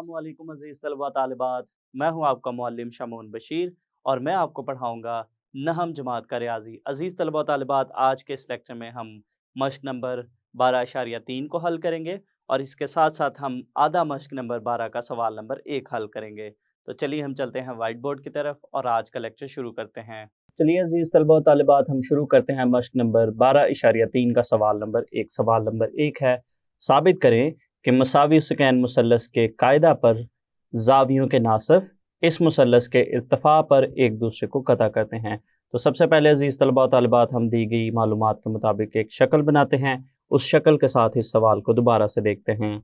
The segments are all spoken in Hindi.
अस्सलामुअलैकुम अज़ीज़ तलबा तालिबात। मैं हूं आपका मुअल्लिम शमून बशीर और मैं आपको पढ़ाऊंगा नहम जमात का रियाज़ी। अज़ीज़ तलबा तालिबात, आज के इस लेक्चर में हम मश्क नंबर 12.3 को हल करेंगे और इसके साथ साथ हम आधा मश्क नंबर 12 का सवाल नंबर 1 हल करेंगे। तो चलिए हम चलते हैं वाइट बोर्ड की तरफ और आज का लेक्चर शुरू करते हैं। चलिए अज़ीज़ तलबा तालिबात, हम शुरू करते हैं मश्क नंबर 12.3 का सवाल नंबर 1। सवाल नंबर 1 है, साबित करें कि मसावी सकैन मुसल्लस के कायदा पर ज़ावियों के नासिफ इस मुसल्लस के इर्तिफ़ा पर एक दूसरे को कता करते हैं। तो सबसे पहले अज़ीज़ तलबा तालिबात, हम दी गई मालूमात के मुताबिक एक शक्ल बनाते हैं। उस शक्ल के साथ इस सवाल को दोबारा से देखते हैं।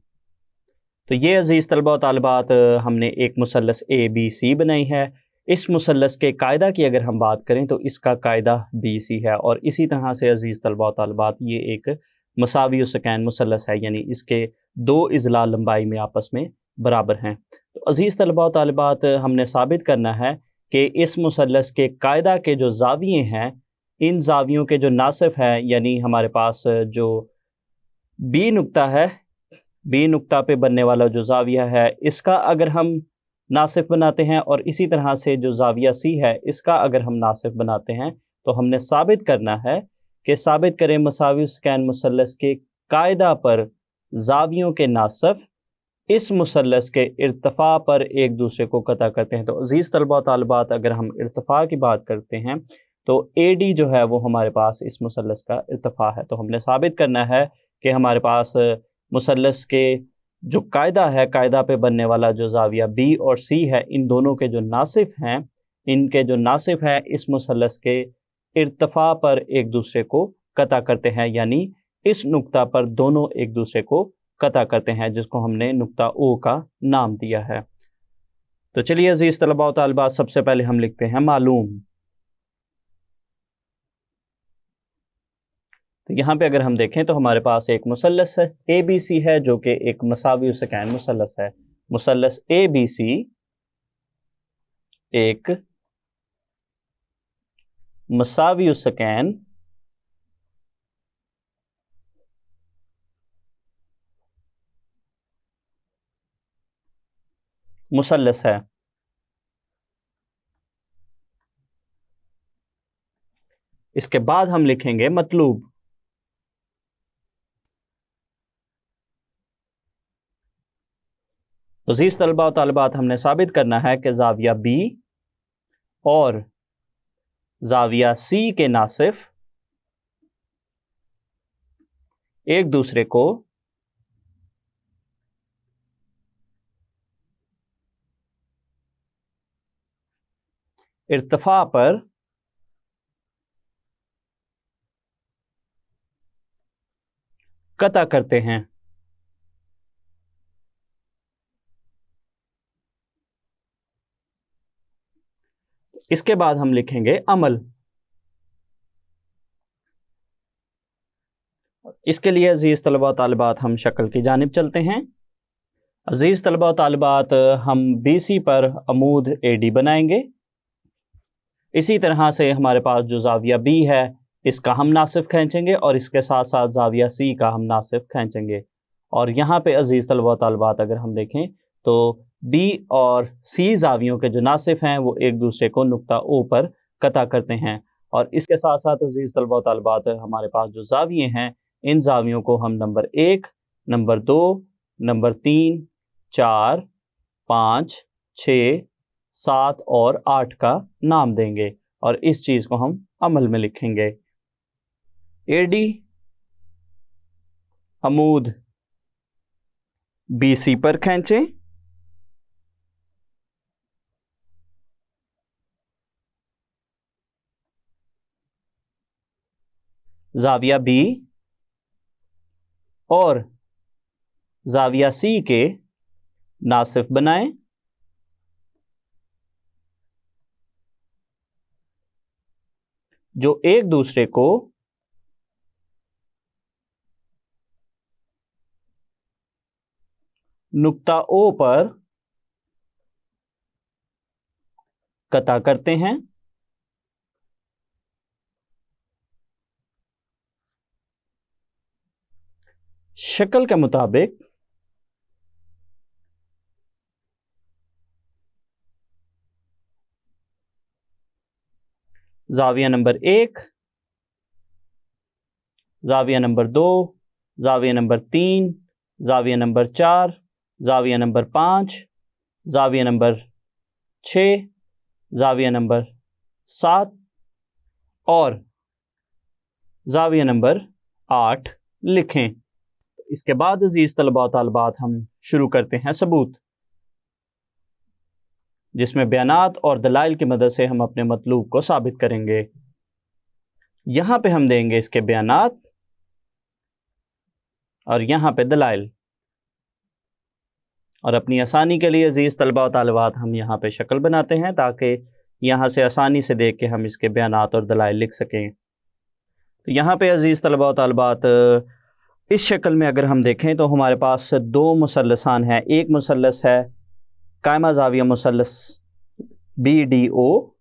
तो ये अज़ीज़ तलबा तालिबात, हमने एक मुसल्लस ए बी सी बनाई है। इस मुसल्लस के कायदा की अगर हम बात करें तो इसका कायदा बी सी है और इसी तरह से अज़ीज़ तलबा तालिबात, ये एक मसावी सकैन मुसल्लस है, यानी इसके दो इज़ला लंबाई में आपस में बराबर हैं। तो अज़ीज़ तलबा तालिबात, हमने साबित करना है कि इस मुसल्लस के कायदा के जो ज़ाविये हैं, इन ज़ावियों के जो नासिफ हैं, यानी हमारे पास जो बी नुक्ता है, बी नुक्ता पे बनने वाला जो ज़ाविया है, इसका अगर हम नासिफ बनाते हैं और इसी तरह से जो ज़ाविया सी है, इसका अगर हम नासिफ बनाते हैं, तो हमने साबित करना है कि साबित करें मसावी सकैन मुसल्लस के कायदा पर ज़ावियों के नासिफ इस मुसल्लस के इर्तिफ़ा पर एक दूसरे को कता करते हैं। तो अज़ीज़ तलबा तालिबात, अगर हम इर्तिफ़ा की बात करते हैं तो ए डी जो है वो हमारे पास इस मुसल्लस का इर्तिफ़ा है। तो हमने साबित करना है कि हमारे पास मुसल्लस के जो कायदा है, कायदा पे बनने वाला जो ज़ाविया बी और सी है, इन दोनों के जो नासिफ हैं, इनके जो नासिफ हैं इस मुसल्लस के इर्तिफ़ा पर एक दूसरे को कता करते हैं, यानी इस नुक्ता पर दोनों एक दूसरे को कता करते हैं, जिसको हमने नुक्ता ओ का नाम दिया है। तो चलिए अज़ीज़ तलबा व तालिबात, सबसे पहले हम लिखते हैं मालूम। तो यहाँ पे अगर हम देखें तो हमारे पास एक मुसल्लस है ए बी सी है, जो कि एक मसावी सकैन मुसल्लस है। मुसल्लस ए बी सी एक मसावी सकैन मुसल्लस है। इसके बाद हम लिखेंगे मतलूब। तो अज़ीज़ तलबा व तालिबात, हमने साबित करना है कि ज़ाविया बी और ज़ाविया सी के नासिफ एक दूसरे को इर्तिफ़ा पर कता करते हैं। इसके बाद हम लिखेंगे अमल। इसके लिए अज़ीज़ तलबा तालिबात, हम शक्ल की जानिब चलते हैं। अज़ीज़ तलबा तालिबात, हम बी सी पर अमूद ए डी बनाएंगे। इसी तरह से हमारे पास जो ज़ाविया बी है, इसका हम नासिफ खींचेंगे और इसके साथ साथ ज़ाविया सी का हम नासिफ खींचेंगे। और यहाँ पे अज़ीज़ तलबा तालिबात, अगर हम देखें तो बी और सी ज़ावियों के जो नासिफ हैं वो एक दूसरे को नुक्ता ओ पर कता करते हैं। और इसके साथ साथ अज़ीज़ तलबा तालिबात, हमारे पास जो ज़ाविये हैं, इन ज़ावियों को हम नंबर 1, नंबर 2, नंबर 3, 4, 5, 6, 7 और 8 का नाम देंगे और इस चीज़ को हम अमल में लिखेंगे। ए डी अमूद बी सी पर खींचें। ज़ाविया बी और ज़ाविया सी के नासिफ बनाएं। जो एक दूसरे को नुक्ता ओ पर कता करते हैं। शक्ल के मुताबिक जाविया नंबर 1, जाविया नंबर 2, जाविया नंबर 3, जाविया नंबर 4, जाविया नंबर 5, जाविया नंबर 6, जाविया नंबर 7 और जाविया नंबर 8 लिखें। इसके बाद अजीज तलबा व तालिबात हम शुरू करते हैं सबूत, जिसमें बयानात और दलाइल की मदद से हम अपने मतलूब को साबित करेंगे। यहाँ पे हम देंगे इसके बयानात और यहाँ पे दलाइल, और अपनी आसानी के लिए अजीज़ तलबा व तालिबात हम यहाँ पे शक्ल बनाते हैं ताकि यहाँ से आसानी से देख के हम इसके बयानात और दलाइल लिख सकें। तो यहाँ पे अजीज़ तलबा व तालिबात इस शक्ल में अगर हम देखें तो हमारे पास दो मुसल्लसान हैं। एक मुसल्लस है कायमा ज़ाविया मुसल्लस BDO,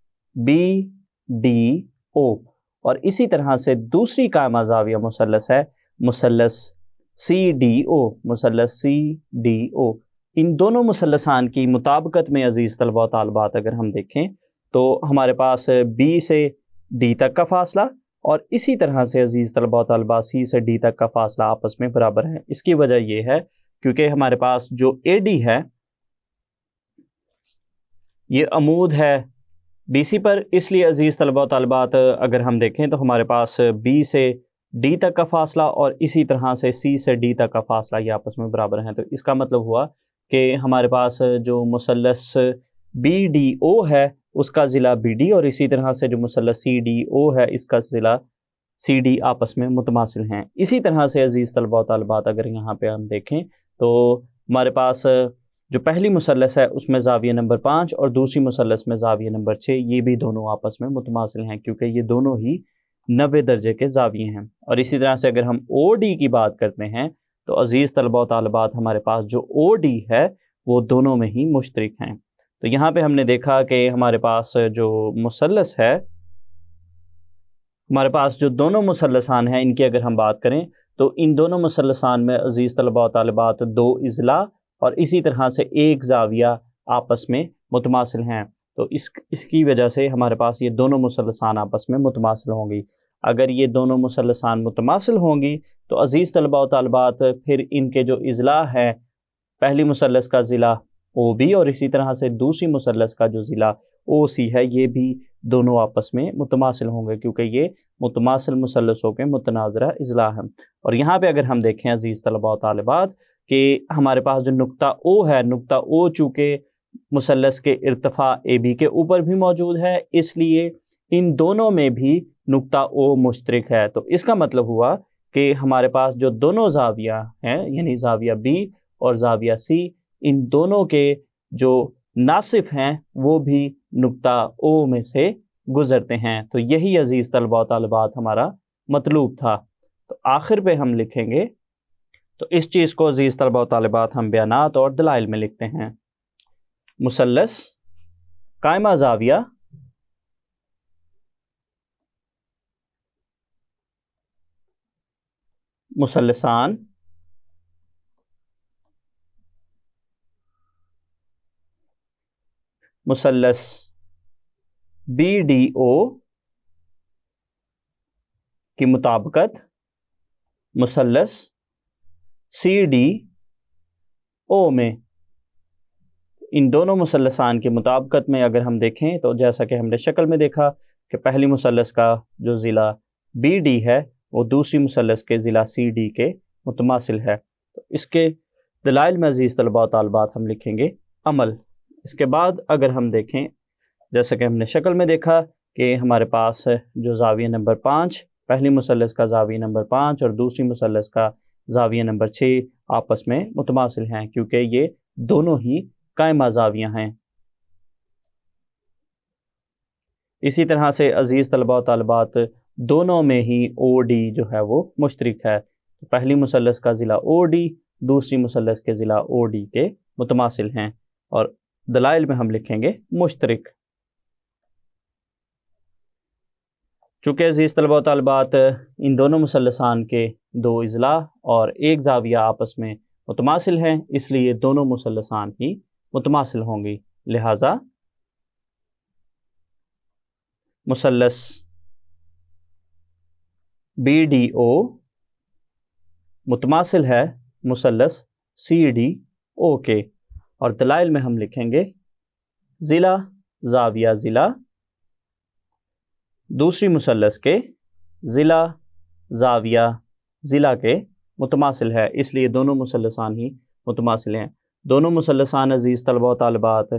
और इसी तरह से दूसरी कायमा ज़ाविया मुसल्लस है मुसल्लस CDO। इन दोनों मुसल्लसान की मुताबिकत में अजीज़ तलबा व तालिबात अगर हम देखें तो हमारे पास B से D तक का फासला और इसी तरह से अजीज़ तलबा व तालिबात C से D तक का फासला आपस में बराबर है। इसकी वजह यह है क्योंकि हमारे पास जो AD है ये अमूद है BC पर, इसलिए अजीज़ तलबा व तालिबात अगर हम देखें तो हमारे पास B से D तक का फासला और इसी तरह से C से D तक का फासला ये आपस में बराबर हैं। तो इसका मतलब हुआ कि हमारे पास जो मुसल्लस BDO है उसका ज़िला BD और इसी तरह से जो मुसल्लस CDO है इसका ज़िला CD आपस में मुतमासिल हैं। इसी तरह से अजीज़ तलबा व तालिबात अगर यहाँ पे हम देखें तो हमारे पास जो पहली मुसल्लस है उसमें ज़ाविया नंबर 5 और दूसरी मुसल्लस में ज़ाविया नंबर 6, ये भी दोनों आपस में मुतमासिल हैं क्योंकि ये दोनों ही 90 दर्जे के ज़ाविये हैं। और इसी तरह से अगर हम OD की बात करते हैं तो अजीज़ तलबा व तालिबात हमारे पास जो OD है वो दोनों में ही मुश्तरिक हैं। तो यहाँ पे हमने देखा कि हमारे पास जो मुसल्लस है, हमारे पास जो दोनों मुसल्लसान हैं इनकी अगर हम बात करें तो इन दोनों मुसल्लसान में अजीज़ तलबा व तालिबात 2 इज़ला और इसी तरह से एक ज़ाविया आपस में मुतमासिल हैं। तो इसकी वजह से हमारे पास ये दोनों मुसल्लसान आपस में मुतमासिल होंगी। अगर ये दोनों मुसल्लसान मुतमासिल होंगी तो अजीज़ तलबा व तालिबात फिर इनके जो इज़ला है, पहली मुसल्लस का ज़िला OB और इसी तरह से दूसरी मुसल्लस का जो ज़िला OC है, ये भी दोनों आपस में मुतमासिल होंगे क्योंकि ये मुतमासिल मुसल्लसों के मुतनाज़रा इज़ला हैं। और यहाँ पे अगर हम देखें अजीज़ तलबा व तालिबात कि हमारे पास जो नुक्ता O है, नुक्ता O चूँकि मुसल्लस के इर्तिफ़ा AB के ऊपर भी मौजूद है, इसलिए इन दोनों में भी नुक्ता O मुश्तरिक है। तो इसका मतलब हुआ कि हमारे पास जो दोनों ज़ाविया हैं यानी ज़ाविया B और ज़ाविया C, इन दोनों के जो नासिफ हैं वो भी नुक्ता O में से गुज़रते हैं। तो यही अजीज़ तलबा व तालिबात हमारा मतलूब था। तो आखिर पे हम लिखेंगे, तो इस चीज़ को अजीज़ तलबा व तालिबात हम बयानात और दलाइल में लिखते हैं। मुसल्लस कायमा ज़ाविया मुसल्लसान मुसल्लस BDO की मुताबिकत मुसल्लस CDO में। इन दोनों मुसल्लसान की मुताबिकत में अगर हम देखें तो जैसा कि हमने शक्ल में देखा कि पहली मुसल्लस का जो ज़िला BD है वो दूसरी मुसल्लस के ज़िला CD के मुतमासिल है। तो इसके दलाइल में अजीज़ तलबा व तालिबात हम लिखेंगे अमल। इसके बाद अगर हम देखें जैसा कि हमने शक्ल में देखा कि हमारे पास जो ज़ाविया नंबर 5, पहली मुसल्लस का ज़ाविया नंबर 5 और दूसरी मुसल्लस का ज़ाविया नंबर 6 आपस में मुतमासिल हैं क्योंकि ये दोनों ही कायमा ज़ाविया हैं। इसी तरह से अजीज़ तलबा व तालिबात दोनों में ही OD जो है वो मुश्तरिक है। तो पहली मुसल्लस का ज़िला OD दूसरी मुसल्लस के ज़िला OD के मुतमासिल हैं और दलाइल में हम लिखेंगे मुश्तरिक। चूँकि अजीज़ तलबा व तालिबात इन दोनों मुसल्लसान के 2 इज़ला और एक ज़ाविया आपस में मुतमासिल हैं, इसलिए दोनों मुसल्लसान ही मुतमासिल होंगी। लिहाजा मुसल्लस BDO मुतमासिल है मुसल्लस CDO के। और दलाइल में हम लिखेंगे ज़िला ज़ाविया ज़िला दूसरी मुसल्लस के ज़िला ज़ाविया ज़िला के मुतमासिल है, इसलिए दोनों मुसल्लसान ही मुतमासिल हैं। दोनों मुसल्लसान अजीज़ तलबा व तालिबात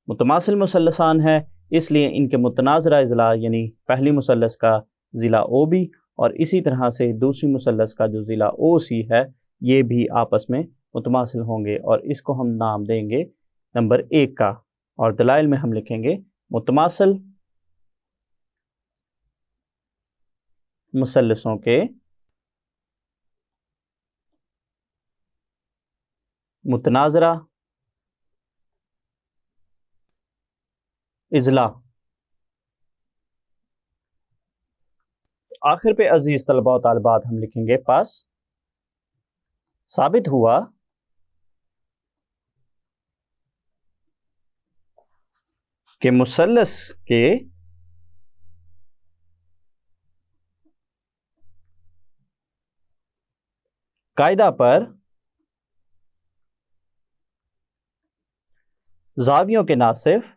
मुतमासिल मुसल्लसान है, इसलिए इनके मुतनाज़रा ज़िला यानी पहली मुसल्लस का ज़िला OB और इसी तरह से दूसरी मुसल्लस का जो ज़िला OC है ये भी आपस में मुतमासिल होंगे और इसको हम नाम देंगे नंबर 1 का। और दलाइल में हम लिखेंगे मुतमासिल मुसल्लसों के मुतनाज़रा इज़ला। आखिर पे अजीज़ तलबा व तालिबात हम लिखेंगे पास साबित हुआ कि मुसल्लस के कायदा पर ज़ावियों के नासिफ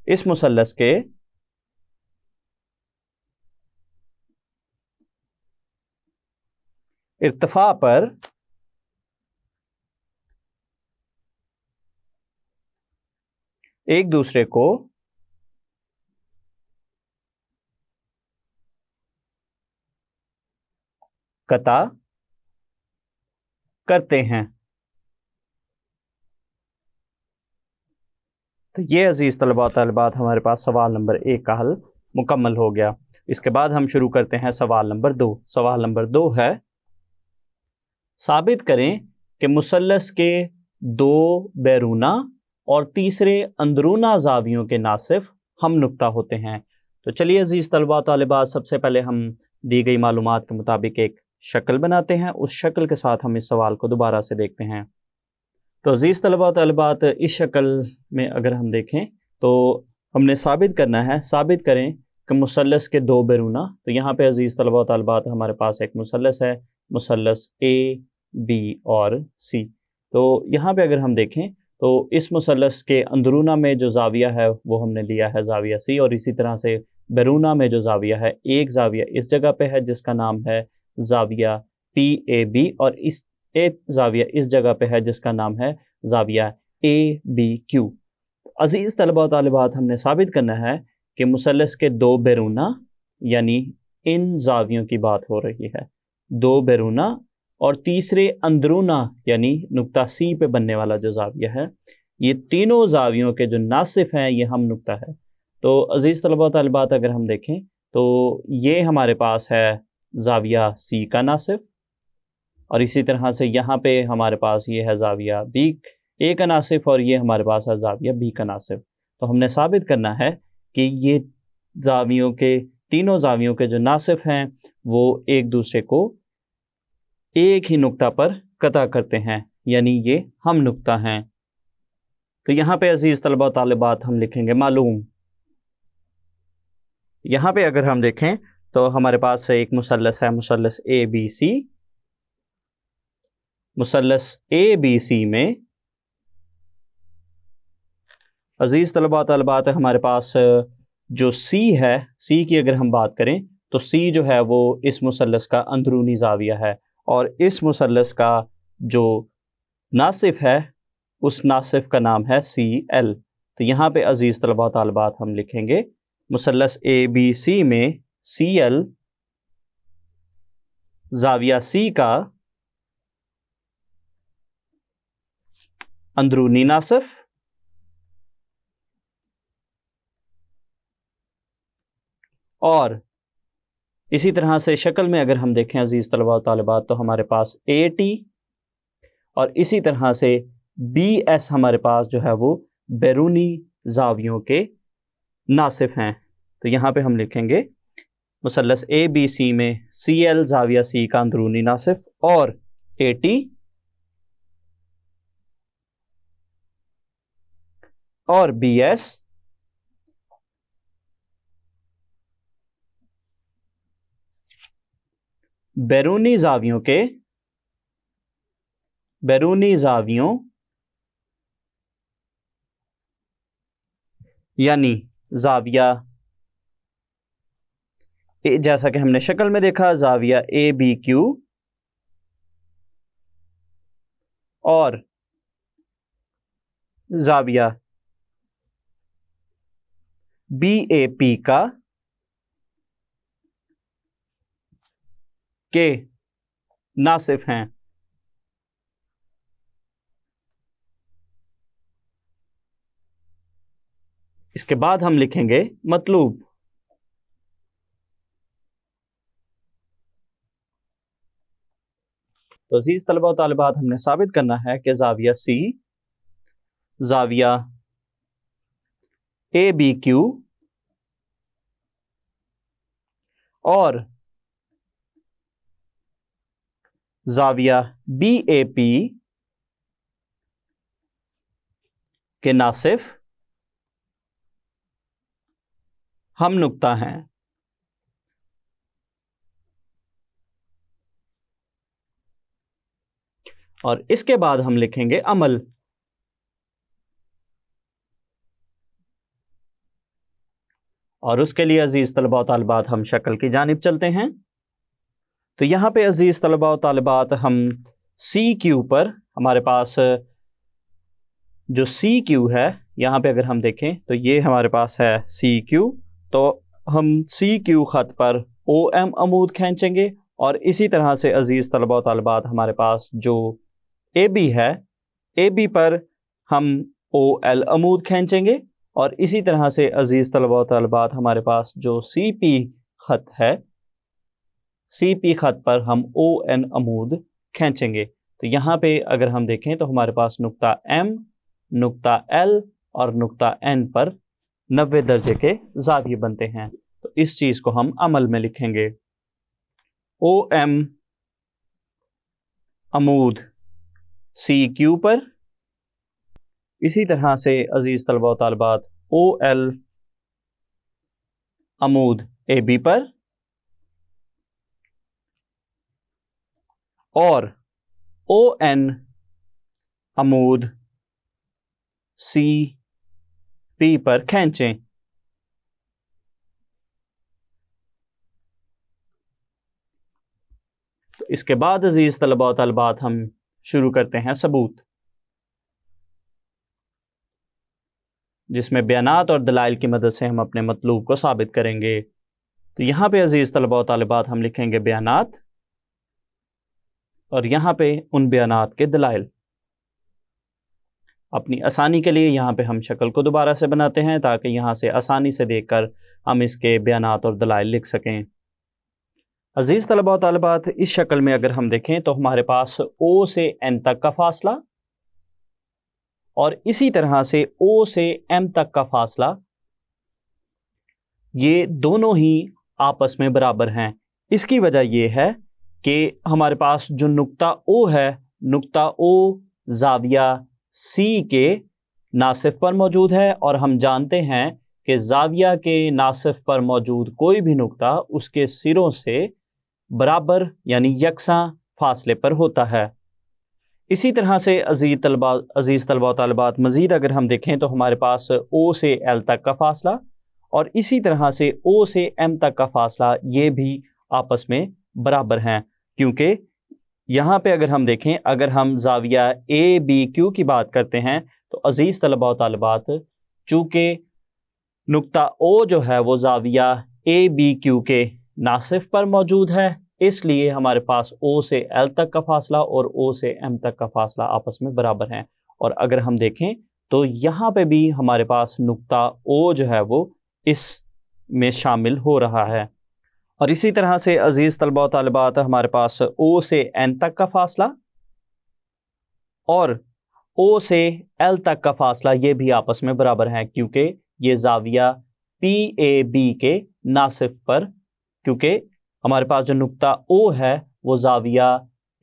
इस मुसल्लस के इर्तिफा पर एक दूसरे को कता करते हैं। तो ये अजीज़ तलबा तालिबात हमारे पास सवाल नंबर 1 का हल मुकम्मल हो गया। इसके बाद हम शुरू करते हैं सवाल नंबर 2। सवाल नंबर 2 है साबित करें कि मुसल्लस के 2 बैरूना और तीसरे अंदरूना ज़ावियों के नासिफ हम नुक्ता होते हैं। तो चलिए अजीज़ तलबा तालिबात सबसे पहले हम दी गई मालूमात के मुताबिक एक शक्ल बनाते हैं, उस शक्ल के साथ हम इस सवाल को दोबारा से देखते हैं। तो अजीज़ तलबा तालिबात इस शक्ल में अगर हम देखें तो हमने साबित करना है, साबित करें कि मुसल्लस के 2 बैरूना। तो यहाँ पे अजीज़ तलबा तालिबात हमारे पास एक मुसल्लस है, मुसल्लस AB और C। तो यहाँ पे अगर हम देखें तो इस मुसल्लस के अंदरूना में जो ज़ाविया है वो हमने लिया है ज़ाविया C और इसी तरह से बैरूना में जो ज़ाविया है, एक ज़ाविया इस जगह पे है जिसका नाम है ज़ाविया PAB और इस एक ज़ाविया इस जगह पे है जिसका नाम है ज़ाविया ABQ। अजीज़ तलबा तालिबात हमने साबित करना है कि मुसल्लस के 2 बैरूना यानी इन ज़ावियों की बात हो रही है, 2 बैरूना और तीसरे अंदरूना यानी नुक्ता C पे बनने वाला जो ज़ाविया है, ये तीनों ज़ावियों के जो नासिफ हैं ये हम नुक्ता है। तो अजीज़ तलबा तालिबात अगर हम देखें तो ये हमारे पास है ज़ाविया C का नासिफ और इसी तरह से यहाँ पे हमारे पास ये है ज़ाविया BA का नासिफ और ये हमारे पास है ज़ाविया B का नासिफ। तो हमने साबित करना है कि ये ज़ावियों के तीनों ज़ावियों के जो नासिफ हैं वो एक दूसरे को एक ही नुक्ता पर कता करते हैं, यानी ये हम नुक्ता हैं। तो यहाँ पे अजीज़ तलबा तालिबात हम लिखेंगे मालूम। यहाँ पे अगर हम देखें तो हमारे पास एक मुसल्लस है, मुसल्लस ABC। मुसल्लस ABC में अजीज़ तलबा तालिबात हमारे पास जो C है, C की अगर हम बात करें तो C जो है वो इस मुसल्लस का अंदरूनी ज़ाविया है और इस मुसल्लस का जो नासिफ है उस नासिफ का नाम है CL। तो यहाँ पे अजीज़ तलबा तालिबात हम लिखेंगे मुसल्लस ABC में CL ज़ाविया C का अंदरूनी नासिफ और इसी तरह से शक्ल में अगर हम देखें अजीज़ तलबा और तालिबात तो हमारे पास AT और इसी तरह से BS हमारे पास जो है वो बैरूनी ज़ावियों के नासिफ हैं। तो यहाँ पे हम लिखेंगे मुसल्लस ABC में CL ज़ाविया C का अंदरूनी नासिफ और AT और BS बैरूनी जावियों यानी जाविया जैसा कि हमने शक्ल में देखा जाविया ABQ और जाविया BAP के नासिफ हैं। इसके बाद हम लिखेंगे मतलूब। तो अजीज तलबा और तालिबात, हमने साबित करना है कि जाविया C, जाविया ABQ और जाविया BAP के नासिफ हम नुक्ता हैं। और इसके बाद हम लिखेंगे अमल। और उसके लिए अजीज तलबा और तालिबात हम शक्ल की जानिब चलते हैं। तो यहाँ पे अजीज तलबा और तालिबात हम CQ पर, हमारे पास जो CQ है यहाँ पे अगर हम देखें तो ये हमारे पास है CQ। तो हम CQ खत पर OM अमूद खींचेंगे। और इसी तरह से अजीज तलबा और तालिबात हमारे पास जो AB है, AB पर हम OL अमूद खींचेंगे। और इसी तरह से अजीज तलबा और तालिबात हमारे पास जो CP खत है, CP खत पर हम ON अमूद खींचेंगे। तो यहाँ पे अगर हम देखें तो हमारे पास नुक्ता M, नुक्ता L और नुक्ता N पर 90 दर्जे के ज़ाविये बनते हैं। तो इस चीज़ को हम अमल में लिखेंगे। OM अमूद CQ पर, इसी तरह से अजीज तलबा और तालिबात OL अमूद AB पर और ON अमूद CP पर खींचें। तो इसके बाद अजीज तलबा और तालिबात हम शुरू करते हैं सबूत, जिसमें बयानात और दलाइल की मदद से हम अपने मतलूब को साबित करेंगे। तो यहाँ पे अजीज तलबा और तालिबात हम लिखेंगे बयानात और यहाँ पे उन बयानात के दलाइल। अपनी आसानी के लिए यहाँ पे हम शक्ल को दोबारा से बनाते हैं ताकि यहाँ से आसानी से देखकर हम इसके बयानात और दलाइल लिख सकें। अजीज तलबा और तालिबात, इस शक्ल में अगर हम देखें तो हमारे पास O से N तक का फासला और इसी तरह से O से M तक का फासला, ये दोनों ही आपस में बराबर हैं। इसकी वजह यह है कि हमारे पास जो नुक्ता O है, नुक्ता O जाविया C के नासिफ पर मौजूद है और हम जानते हैं कि जाविया के नासिफ पर मौजूद कोई भी नुक्ता उसके सिरों से बराबर यानी यकसां फासले पर होता है। इसी तरह से अजीज तलबा और तालिबात, मज़ीद अगर हम देखें तो हमारे पास O से L तक का फासला और इसी तरह से O से M तक का फासला, ये भी आपस में बराबर हैं। क्योंकि यहाँ पे अगर हम देखें, अगर हम जाविया ABQ की बात करते हैं तो अजीज तलबा और तालिबात, चूँकि नुक्ता O जो है वो जाविया ABQ के नासिफ पर मौजूद है, इसलिए हमारे पास O से L तक का फासला और O से M तक का फासला आपस में बराबर हैं। और अगर हम देखें तो यहाँ पे भी हमारे पास नुक्ता O जो है वो इस में शामिल हो रहा है। और इसी तरह से अजीज तलबा और तालिबात, हमारे पास O से N तक का फासला और O से L तक का फासला, ये भी आपस में बराबर हैं क्योंकि ये जाविया PAB के नासिफ पर, क्योंकि हमारे पास जो नुक्ता O है वो जाविया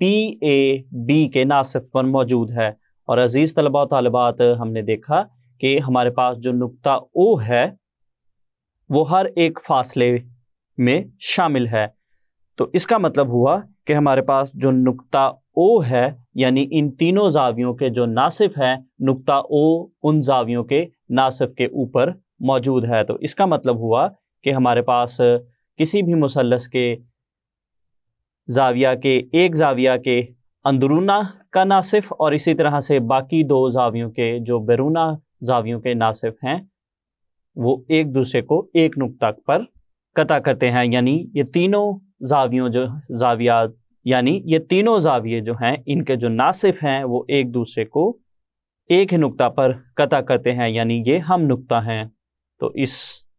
PAB के नासिफ पर मौजूद है। और अजीज तलबा और तालिबात, हमने देखा कि हमारे पास जो नुक्ता ओ है वो हर एक फासले में शामिल है। तो इसका मतलब हुआ कि हमारे पास जो नुक्ता ओ है यानी इन तीनों जावियों के जो नासिफ हैं, नुक्ता ओ उन जावियों के नासिफ के ऊपर मौजूद है। तो इसका मतलब हुआ कि हमारे पास किसी भी मुसल्लस के एक जाविया के अंदरूना का नासिफ और इसी तरह से बाकी दो जावियों के जो बैरूना जावियों के नासिफ हैं वो एक दूसरे को एक नुक्ता पर कता करते हैं। यानी ये तीनों जाविये जो हैं इनके जो नासिफ हैं वो एक दूसरे को एक ही नुक्ता पर कता करते हैं, यानी ये हम नुक्ता हैं। तो इस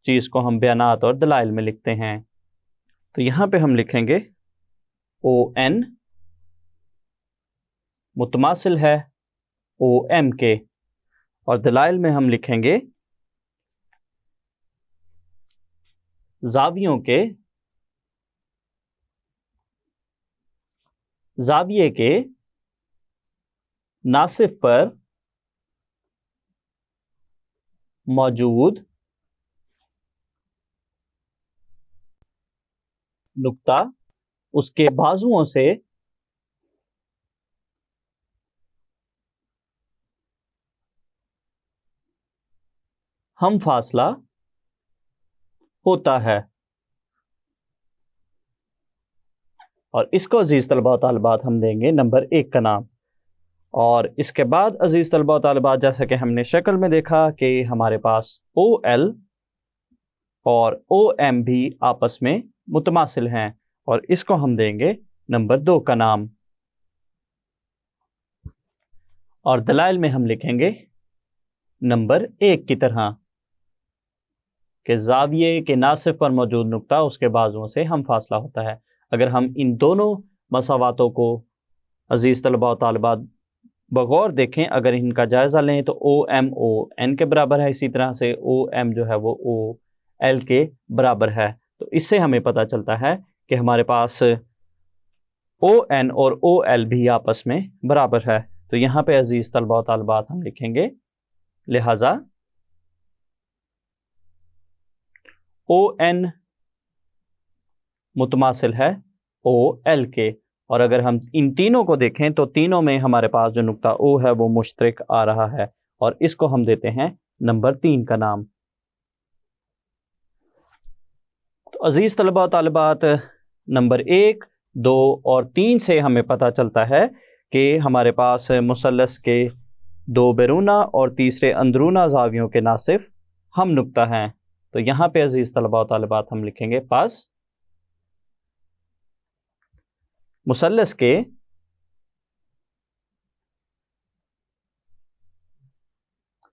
चीज़ को हम बयानात और दलाइल में लिखते हैं। तो यहाँ पे हम लिखेंगे ON मुतमासिल है OM के, और दलाइल में हम लिखेंगे जाविये के नासिफ पर मौजूद नुक्ता उसके बाजुओं से हम फासला होता है। और इसको अजीज तलबा और तालिबात हम देंगे नंबर 1 का नाम। और इसके बाद अजीज तलबा और तालिबात जैसा कि हमने शक्ल में देखा कि हमारे पास OL और OM भी आपस में मुतमासिल हैं, और इसको हम देंगे नंबर 2 का नाम। और दलाइल में हम लिखेंगे नंबर 1 की तरह कि जाविये के नासिफ पर मौजूद नुक्ता उसके बाजुओं से हम फासला होता है। अगर हम इन दोनों मसावातों को अजीज़ तलबा और तालिबात बगौर देखें, अगर इनका जायज़ा लें तो OM ON के बराबर है, इसी तरह से OM जो है वो OL के बराबर है। तो इससे हमें पता चलता है कि हमारे पास ON और OL भी आपस में बराबर है। तो यहाँ पे अजीज़ तलबा और तालिबात हम लिखेंगे लिहाजा ON मुतमासिल है OL के। और अगर हम इन तीनों को देखें तो तीनों में हमारे पास जो नुक्ता O है वो मुश्तरक आ रहा है, और इसको हम देते हैं नंबर 3 का नाम। तो अजीज़ तलबा और तालिबात नंबर 1, 2 और 3 से हमें पता चलता है कि हमारे पास मुसल्लस के 2 बैरूना और तीसरे अंदरूना जावियों के नासिफ हम नुक्ता हैं। तो यहाँ पे अजीज़ तलबा और तालिबात हम लिखेंगे पास मुसल्लस के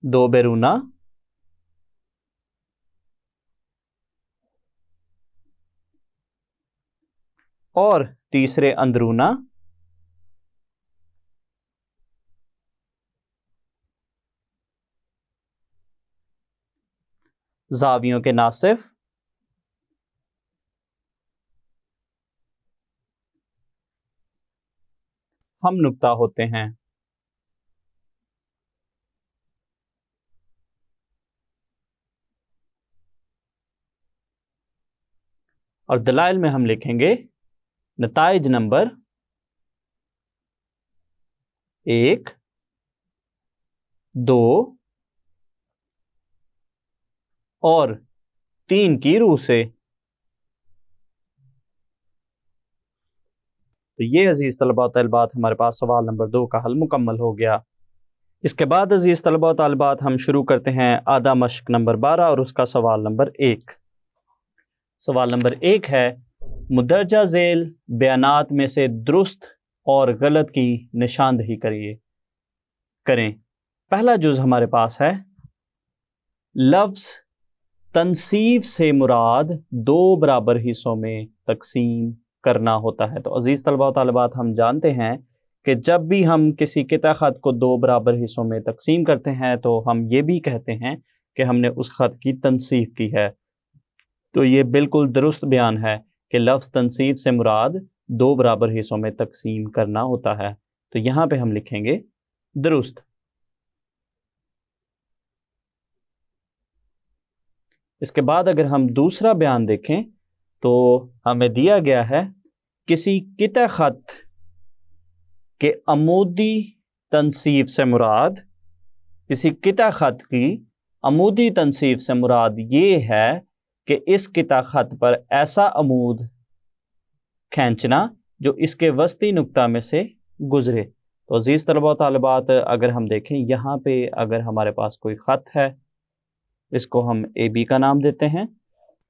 दो बैरूना और तीसरे अंदरूना जावियों के नासिफ हम नुक्ता होते हैं। और दलाइल में हम लिखेंगे नताइज नंबर 1, 2 और 3 की रूह से। तो ये अजीज़ तलबा और तालिबात हमारे पास सवाल नंबर 2 का हल मुकम्मल हो गया। इसके बाद अजीज़ तलबा और तालिबात हम शुरू करते हैं आधा मश्क नंबर 12 और उसका सवाल नंबर 1। सवाल नंबर 1 है मुदर्जा झेल बयानात में से दुरुस्त और गलत की निशानदही करें। पहला जुज़ हमारे पास है लफ्ज़ तनसीब से मुराद 2 बराबर हिस्सों में तकसीम करना होता है। तो अजीज़ तलबा और तालिबात हम जानते हैं कि जब भी हम किसी किता ख़त को 2 बराबर हिस्सों में तकसीम करते हैं तो हम ये भी कहते हैं कि हमने उस ख़त की तनसीब की है। तो ये बिल्कुल दुरुस्त बयान है कि लफ्ज़ तनसीब से मुराद 2 बराबर हिस्सों में तकसीम करना होता है। तो यहाँ पे हम लिखेंगे दुरुस्त। इसके बाद अगर हम दूसरा बयान देखें तो हमें दिया गया है किसी किता खत के अमूदी तनसीब से मुराद, किसी किता खत की अमूदी तनसीब से मुराद ये है कि इस किता खत पर ऐसा अमूद खींचना जो इसके वस्ती नुक्ता में से गुजरे। तो अजीज़ तलबा व तालिबात, अगर हम देखें यहाँ पे अगर हमारे पास कोई ख़त है, इसको हम ए बी का नाम देते हैं,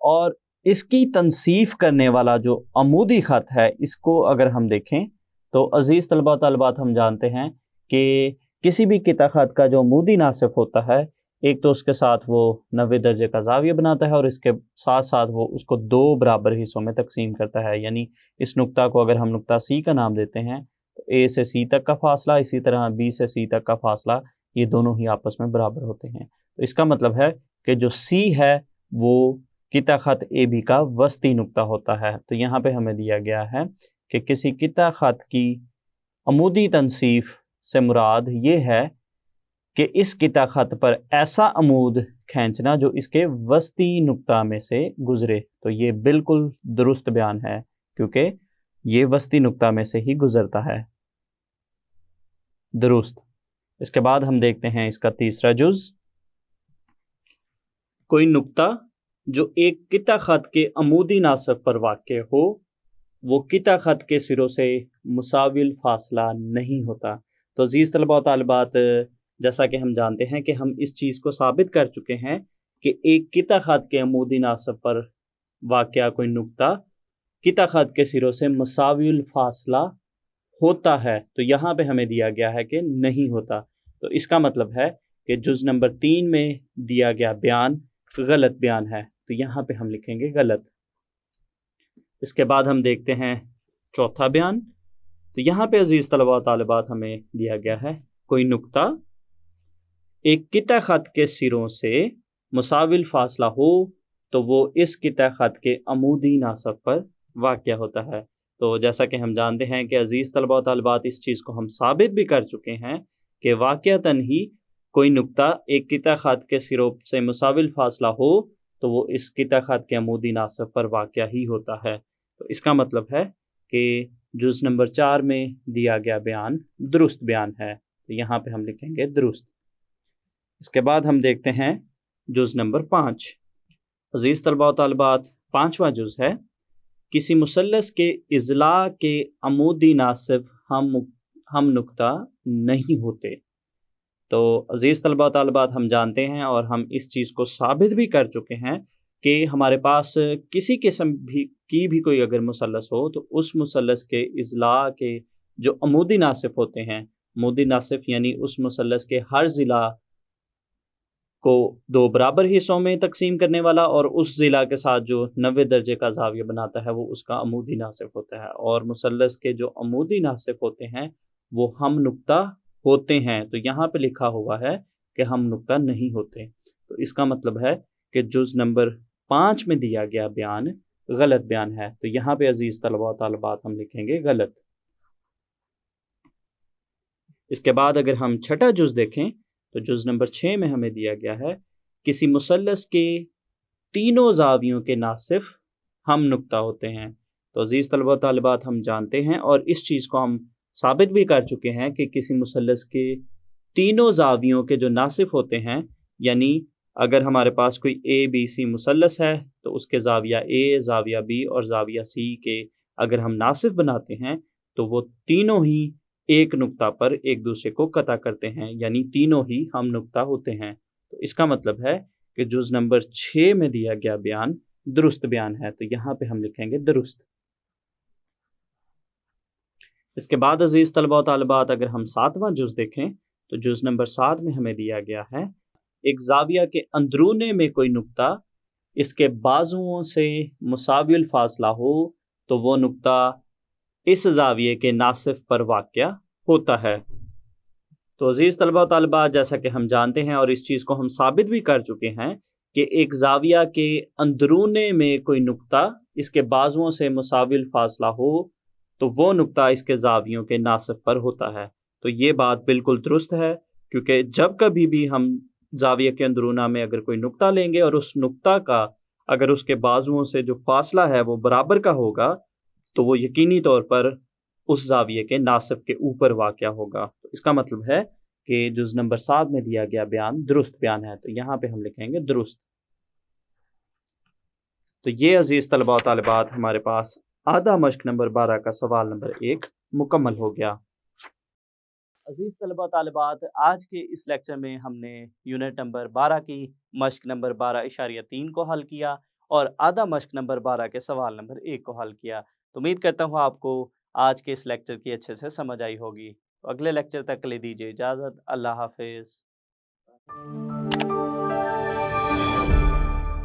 और इसकी तनसीफ करने वाला जो अमूदी ख़त है इसको अगर हम देखें तो अजीज़ तलबा व तालिबात, हम जानते हैं कि किसी भी किता ख़त का जो अमूदी नासिफ होता है, एक तो उसके साथ वो 90 दर्जे का ज़ाविया बनाता है और इसके साथ साथ वो उसको 2 बराबर हिस्सों में तकसीम करता है। यानी इस नुक्ता को अगर हम नुक्ता सी का नाम देते हैं तो ए से सी तक का फासला, इसी तरह बी से सी तक का फासला, ये दोनों ही आपस में बराबर होते हैं। तो इसका मतलब है कि जो सी है वो किता ख़त ए बी का वस्ती नुक्ता होता है। तो यहाँ पे हमें दिया गया है कि किसी किता ख़त की अमूदी तनसीफ से मुराद ये है कि इस किता ख़त पर ऐसा अमूद खींचना जो इसके वस्ती नुक्ता में से गुजरे। तो ये बिल्कुल दुरुस्त बयान है क्योंकि ये वस्ती नुक्ता में से ही गुजरता है। दुरुस्त। इसके बाद हम देखते हैं इसका तीसरा जुज़। कोई नुक्ता जो एक किता ख़त के अमूदी नासिब पर वाक़े हो, वो किता ख़त के सिरों से मुसाविल फासला नहीं होता। तो अज़ीज़ तलबा व तालिबात, जैसा कि हम जानते हैं कि हम इस चीज़ को साबित कर चुके हैं कि एक किता ख़त के अमूदी नासिब पर वाक़या कोई नुक्ता किता ख़त के सिरों से मुसाविल फासला होता है। तो यहाँ पे हमें दिया गया है कि नहीं होता। तो इसका मतलब है कि जुज़ नंबर 3 में दिया गया बयान गलत बयान है। तो यहाँ पे हम लिखेंगे गलत। इसके बाद हम देखते हैं चौथा बयान। तो यहाँ पे अजीज़ तलबा व तालिबात हमें दिया गया है कोई नुक्ता एक किता ख़त के सिरों से मुसाविल फासला हो तो वो इस किता ख़त के अमूदी नासिब पर वाक़या होता है। तो जैसा कि हम जानते हैं कि अजीज़ तलबा व तालिबात, इस चीज़ को हम साबित भी कर चुके हैं कि वाक़यतन ही कोई नुक्ता एक किता ख़त के सिरों से मुसाविल फासला हो तो वो इस किता ख़त के अमूदी नासिब पर वाक़या ही होता है। तो इसका मतलब है कि जुज़ नंबर 4 में दिया गया बयान दुरुस्त बयान है। तो यहाँ पे हम लिखेंगे दुरुस्त। इसके बाद हम देखते हैं जुज़ नंबर 5। अज़ीज़ तलबा व तालिबात, 5वां जुज़ है किसी मुसल्लस के इज़ला के अमूदी नासिब हम नुक्ता नहीं होते। तो अज़ीज़ तलबा व तालिबात, हम जानते हैं और हम इस चीज़ को साबित भी कर चुके हैं कि हमारे पास किसी किस्म की भी कोई अगर मुसल्लस हो तो उस मुसल्लस के इज़ला के जो अमूदी नासिब होते हैं, अमूदी नासिब यानी उस मुसल्लस के हर ज़िला को 2 बराबर हिस्सों में तकसीम करने वाला और उस ज़िला के साथ जो 90 दर्जे का ज़ाविया बनाता है वो उसका अमूदी नासिब होता है। और मुसल्लस के जो अमूदी नासिब होते हैं वो हम नुक्ता होते हैं। तो यहाँ पे लिखा हुआ है कि हम नुक्ता नहीं होते। तो इसका मतलब है कि जुज़ नंबर 5 में दिया गया बयान गलत बयान है। तो यहाँ पे अजीज़ तलबा व तालिबात हम लिखेंगे गलत। इसके बाद अगर हम छठा जुज़ देखें तो जुज़ नंबर 6 में हमें दिया गया है किसी मुसल्लस के तीनों ज़ावियों के नासिफ हम नुक्ता होते हैं। तो अजीज़ तलबा व तालिबात, हम जानते हैं और इस चीज़ को हम साबित भी कर चुके हैं कि किसी मुसल्लस के तीनों ज़ावियों के जो नासिफ होते हैं, यानी अगर हमारे पास कोई ए बी सी मुसल्लस है तो उसके ज़ाविया ए, ज़ाविया बी और ज़ाविया सी के अगर हम नासिफ बनाते हैं तो वो तीनों ही एक नुक्ता पर एक दूसरे को कता करते हैं, यानी तीनों ही हम नुक्ता होते हैं। तो इसका मतलब है कि जुज़ नंबर 6 में दिया गया बयान दुरुस्त बयान है। तो यहाँ पे हम लिखेंगे दुरुस्त। इसके बाद अजीज़ तलबा व तालिबात, अगर हम 7वां जुज़ देखें तो जुज़ नंबर 7 में हमें दिया गया है एक ज़ाविया के अंदरूने में कोई नुक्ता इसके बाजुओं से मुसाविल फासला हो तो वो नुक्ता इस ज़ाविये के नासिफ पर वाक़या होता है। तो अजीज़ तलबा व तालिबात, जैसा कि हम जानते हैं और इस चीज़ को हम साबित भी कर चुके हैं कि एक ज़ाविया के अंदरूने में कोई नुक्ता इसके बाजुओं से मुसाविल फासला हो तो वो नुक्ता इसके ज़ावियों के नासिफ पर होता है। तो ये बात बिल्कुल दुरुस्त है क्योंकि जब कभी भी हम ज़ाविया के अंदरूना में अगर कोई नुक्ता लेंगे और उस नुक्ता का अगर उसके बाजुओं से जो फासला है वो बराबर का होगा तो वो यकीनी तौर पर उस ज़ाविये के नासिब के ऊपर वाक़या होगा। तो इसका मतलब है कि जुज़ नंबर 7 में दिया गया बयान दुरुस्त बयान है, तो यहाँ पे हम लिखेंगे दुरुस्त। तो ये अज़ीज़ तलबा व तालिबात हमारे पास आधा मश्क नंबर 12 का सवाल नंबर 1 मुकम्मल हो गया। अज़ीज़ तलबा व तालिबात, आज के इस लेक्चर में हमने यूनिट नंबर 12 की मश्क नंबर 12.3 को हल किया और आधा मश्क नंबर 12 के सवाल नंबर 1 को हल किया। तो उम्मीद करता हूँ आपको आज के इस लेक्चर की अच्छे से समझ आई होगी। तो अगले लेक्चर तक के लिए दीजिए इजाज़त। अल्लाह हाफ़िज़।